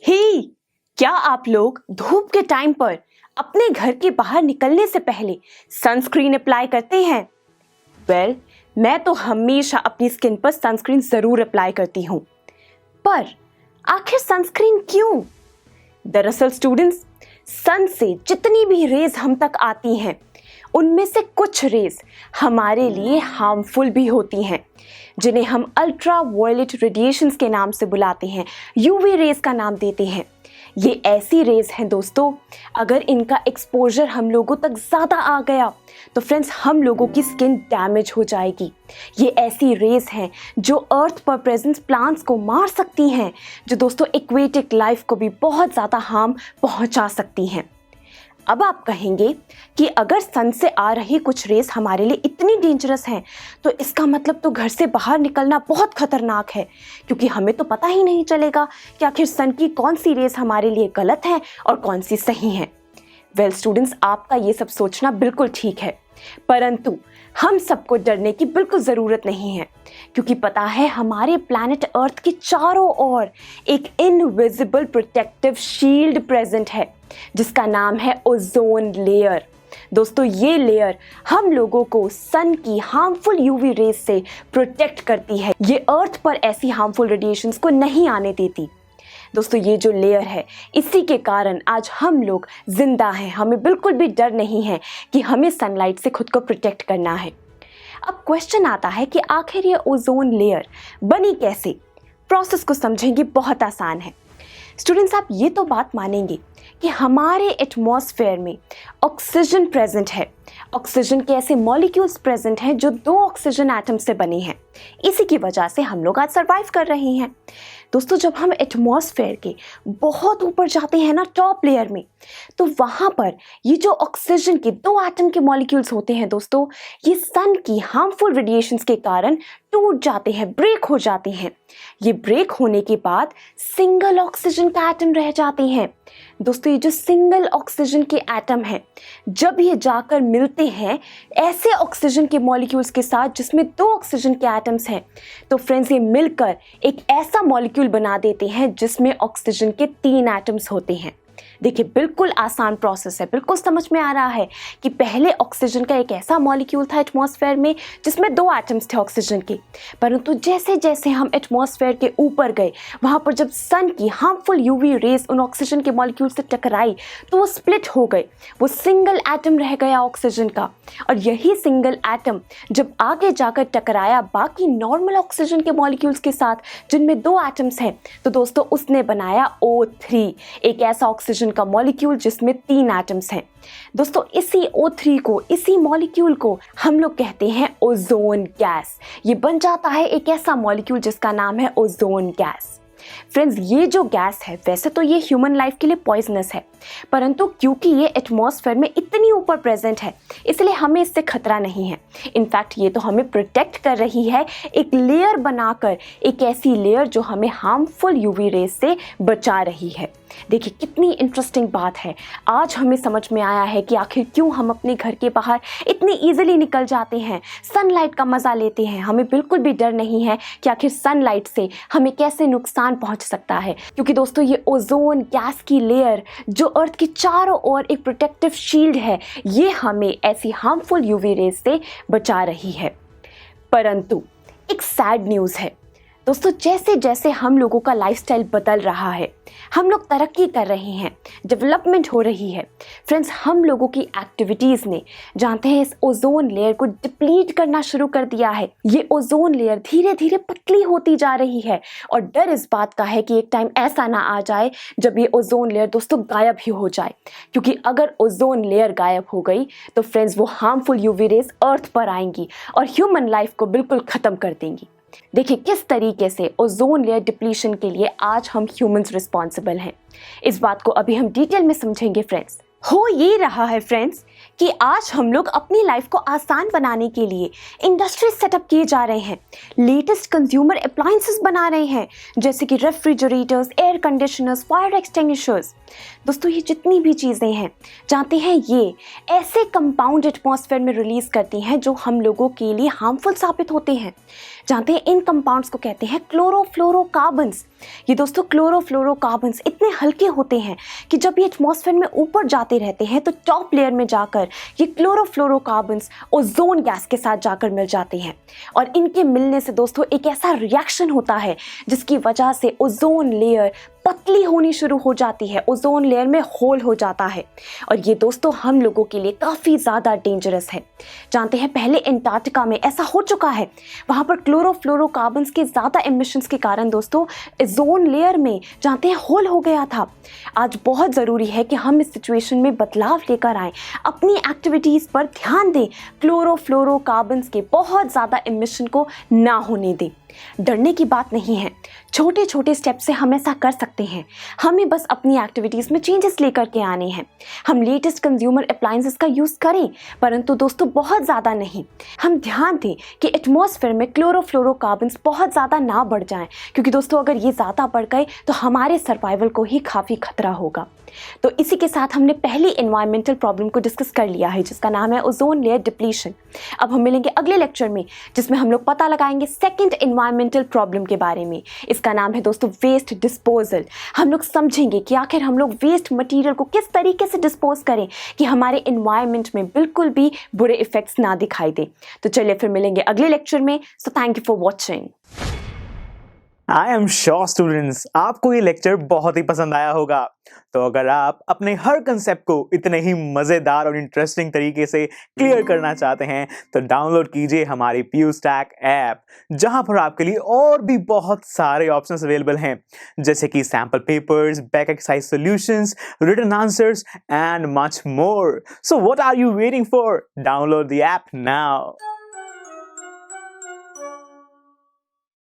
हे, क्या आप लोग धूप के टाइम पर अपने घर के बाहर निकलने से पहले सनस्क्रीन अप्लाई करते हैं? वेल, मैं तो हमेशा अपनी स्किन पर सनस्क्रीन जरूर अप्लाई करती हूँ। पर आखिर सनस्क्रीन क्यों? दरअसल स्टूडेंट्स, सन से जितनी भी रेज हम तक आती हैं, उनमें से कुछ रेज हमारे लिए हार्मफुल भी होती हैं, जिन्हें हम अल्ट्रा वायलेट रेडिएशंस के नाम से बुलाते हैं, यूवी रेज का नाम देते हैं। ये ऐसी रेज हैं दोस्तों, अगर इनका एक्सपोजर हम लोगों तक ज़्यादा आ गया तो फ्रेंड्स हम लोगों की स्किन डैमेज हो जाएगी। ये ऐसी रेज हैं जो अर्थ पर प्रेजेंट प्लांट्स को मार सकती हैं, जो दोस्तों एक्वेटिक लाइफ को भी बहुत ज़्यादा हार्म पहुंचा सकती हैं। अब आप कहेंगे कि अगर सन से आ रही कुछ रेस हमारे लिए इतनी डेंजरस हैं, तो इसका मतलब तो घर से बाहर निकलना बहुत खतरनाक है, क्योंकि हमें तो पता ही नहीं चलेगा कि आखिर सन की कौन सी रेस हमारे लिए गलत है और कौन सी सही है। वेल स्टूडेंट्स, आपका ये सब सोचना बिल्कुल ठीक है, परंतु हम सबको डरने की बिल्कुल ज़रूरत नहीं है, क्योंकि पता है हमारे प्लैनेट अर्थ के चारों ओर एक इनविजिबल प्रोटेक्टिव शील्ड प्रेजेंट है, जिसका नाम है ओजोन लेयर। दोस्तों, ये लेयर हम लोगों को सन की हार्मफुल यूवी रेज से प्रोटेक्ट करती है। ये अर्थ पर ऐसी हार्मफुल रेडिएशंस को नहीं आने देती। दोस्तों, ये जो लेयर है, इसी के कारण आज हम लोग जिंदा हैं। हमें बिल्कुल भी डर नहीं है कि हमें सनलाइट से खुद को प्रोटेक्ट करना है। अब क्वेश्चन आता है कि आखिर ये ओजोन लेयर बनी कैसे? प्रोसेस को समझेंगे, बहुत आसान है। स्टूडेंट्स, आप ये तो बात मानेंगे कि हमारे एटमॉस्फेयर में ऑक्सीजन प्रेजेंट है। ऑक्सीजन के ऐसे मॉलिक्यूल्स प्रेजेंट हैं जो 2 ऑक्सीजन एटम से बने हैं। इसी की वजह से हम लोग आज सर्वाइव कर रहे हैं। दोस्तों, जब हम एटमॉस्फेयर के बहुत ऊपर जाते हैं ना, टॉप लेयर में, तो वहाँ पर ये जो ऑक्सीजन के 2 एटम के मॉलिक्यूल्स होते हैं दोस्तों, ये सन की हार्मफुल रेडिएशंस के कारण टूट जाते हैं, ब्रेक हो जाते हैं। ये ब्रेक होने के बाद सिंगल ऑक्सीजन का एटम रह जाते हैं। दोस्तों, ये जो सिंगल ऑक्सीजन के एटम हैं, जब ये जाकर मिलते हैं ऐसे ऑक्सीजन के मॉलिक्यूल्स के साथ जिसमें 2 ऑक्सीजन के एटम्स हैं, तो फ्रेंड्स ये मिलकर एक ऐसा मॉलिक्यूल बना देते हैं जिसमें ऑक्सीजन के 3 एटम्स होते हैं। देखिए, बिल्कुल आसान प्रोसेस है। बिल्कुल समझ में आ रहा है कि पहले ऑक्सीजन का एक ऐसा मॉलिक्यूल था एटमॉस्फेयर में जिसमें 2 एटम्स थे ऑक्सीजन के, परंतु जैसे जैसे हम एटमॉस्फेयर के ऊपर गए, वहाँ पर जब सन की हार्मफुल यूवी रेज उन ऑक्सीजन के मॉलिक्यूल से टकराई तो वो स्प्लिट हो गए। वो सिंगल एटम रह गया ऑक्सीजन का, और यही सिंगल एटम जब आगे जाकर टकराया बाकी नॉर्मल ऑक्सीजन के मॉलिक्यूल्स के साथ जिनमें 2 एटम्स हैं, तो दोस्तों उसने बनाया O3, एक ऐसा ऑक्सीजन का मॉलिक्यूल जिसमें 3 एटम्स हैं। दोस्तों, इसी O3 को, इसी मॉलिक्यूल को हम लोग कहते हैं ओजोन गैस। ये बन जाता है एक ऐसा मॉलिक्यूल जिसका नाम है ओजोन गैस। फ्रेंड्स, ये जो गैस है, वैसे तो ये ह्यूमन लाइफ के लिए पॉइजनस है, परंतु क्योंकि ये एटमॉस्फेयर में इतनी ऊपर प्रेजेंट है, इसलिए हमें इससे खतरा नहीं है। इनफैक्ट ये तो हमें प्रोटेक्ट कर रही है, एक लेयर बनाकर, एक ऐसी लेयर जो हमें हार्मफुल यूवी रेज से बचा रही है। देखिए, कितनी इंटरेस्टिंग बात है। आज हमें समझ में आया है कि आखिर क्यों हम अपने घर के बाहर इतनी ईजिली निकल जाते हैं, सनलाइट का मज़ा लेते हैं। हमें बिल्कुल भी डर नहीं है कि आखिर सनलाइट से हमें कैसे नुकसान पहुंच सकता है, क्योंकि दोस्तों ये ओजोन गैस की लेयर जो अर्थ के चारों ओर एक प्रोटेक्टिव शील्ड है, ये हमें ऐसी हार्मफुल यूवी रेज से बचा रही है। परंतु एक सैड न्यूज़ है दोस्तों, जैसे जैसे हम लोगों का लाइफस्टाइल बदल रहा है, हम लोग तरक्की कर रहे हैं, डेवलपमेंट हो रही है, फ्रेंड्स, हम लोगों की एक्टिविटीज़ ने, जानते हैं, इस ओजोन लेयर को डिप्लीट करना शुरू कर दिया है। ये ओजोन लेयर धीरे धीरे पतली होती जा रही है, और डर इस बात का है कि एक टाइम ऐसा ना आ जाए जब ये ओजोन लेयर दोस्तों गायब ही हो जाए, क्योंकि अगर ओजोन लेयर गायब हो गई तो फ्रेंड्स वो हार्मफुल यूवी रेज अर्थ पर आएंगी और ह्यूमन लाइफ को बिल्कुल ख़त्म कर देंगी। देखिए किस तरीके से ओजोन लेयर डिप्लीशन के लिए आज हम ह्यूमंस रिस्पॉन्सिबल हैं। इस बात को अभी हम डिटेल में समझेंगे फ्रेंड्स। हो ये रहा है फ्रेंड्स कि आज हम लोग अपनी लाइफ को आसान बनाने के लिए इंडस्ट्रीज सेटअप किए जा रहे हैं, लेटेस्ट कंज्यूमर अप्लायंसेस बना रहे हैं, जैसे कि refrigerators, air conditioners, fire extinguishers. दोस्तों ये जितनी भी चीज़ें हैं, जानते हैं, ये ऐसे कंपाउंड एटमॉस्फेयर में रिलीज करती हैं जो हम लोगों के लिए हार्मफुल साबित होते हैं। जानते हैं इन कंपाउंड्स को कहते हैं क्लोरोफ्लोरोकार्बन्स। ये दोस्तों क्लोरोफ्लोरोकार्बन्स इतने हल्के होते हैं कि जब ये एटमॉस्फेयर में ऊपर जाते रहते हैं तो टॉप लेयर में जाकर ये क्लोरोफ्लोरोकार्बन्स ओजोन गैस के साथ जाकर मिल जाते हैं। और इनके मिलने से दोस्तों एक ऐसा रिएक्शन होता है जिसकी वजह से ओजोन लेयर पतली होनी शुरू हो जाती है, ओजोन लेयर में होल हो जाता है। और ये दोस्तों हम लोगों के लिए काफ़ी ज़्यादा डेंजरस है। जानते हैं पहले एंटार्क्टिका में ऐसा हो चुका है, वहाँ पर क्लोरोफ्लोरोकार्बन्स के ज़्यादा एमिशंस के कारण दोस्तों ओजोन लेयर में जानते हैं होल हो गया था। आज बहुत ज़रूरी है कि हम इस सिचुएशन में बदलाव लेकर आएँ, अपनी एक्टिविटीज़ पर ध्यान दें, क्लोरोफ्लोरोकार्बन्स के बहुत ज़्यादा एमिशन को ना होने दें। डरने की बात नहीं है, छोटे छोटे स्टेप से हम ऐसा कर सकते हैं। हमें बस अपनी एक्टिविटीज़ में चेंजेस लेकर के आने हैं। हम लेटेस्ट कंज्यूमर अप्लायंसेस का यूज़ करें, परंतु दोस्तों बहुत ज़्यादा नहीं। हम ध्यान दें कि एटमॉस्फेयर में क्लोरोफ्लोरोकार्बन्स बहुत ज़्यादा ना बढ़ जाएं, क्योंकि दोस्तों अगर ये ज़्यादा बढ़ गए तो हमारे सर्वाइवल को ही काफ़ी खतरा होगा। तो इसी के साथ हमने पहली एनवायरमेंटल प्रॉब्लम को डिस्कस कर लिया है, जिसका नाम है ओजोन लेयर डिप्लीशन। अब हम मिलेंगे अगले लेक्चर में, जिसमें हम लोग पता लगाएंगे सेकंड एनवायरमेंटल प्रॉब्लम के बारे में। इसका नाम है दोस्तों वेस्ट डिस्पोजल। हम लोग समझेंगे कि आखिर हम लोग वेस्ट मटेरियल को किस तरीके से डिस्पोज करें कि हमारे एनवायरमेंट में बिल्कुल भी बुरे इफेक्ट्स ना दिखाई दे। तो चलिए फिर मिलेंगे अगले लेक्चर में। So thank you for watching. I am sure students, आपको ये लेक्चर बहुत ही पसंद आया होगा। तो अगर आप अपने हर कंसेप्ट को इतने ही मज़ेदार और इंटरेस्टिंग तरीके से क्लियर करना चाहते हैं तो डाउनलोड कीजिए हमारी PuStack ऐप, जहां पर आपके लिए और भी बहुत सारे ऑप्शंस अवेलेबल हैं, जैसे कि sample papers, back exercise solutions, written answers and much more. So what are you waiting for? Download the app now.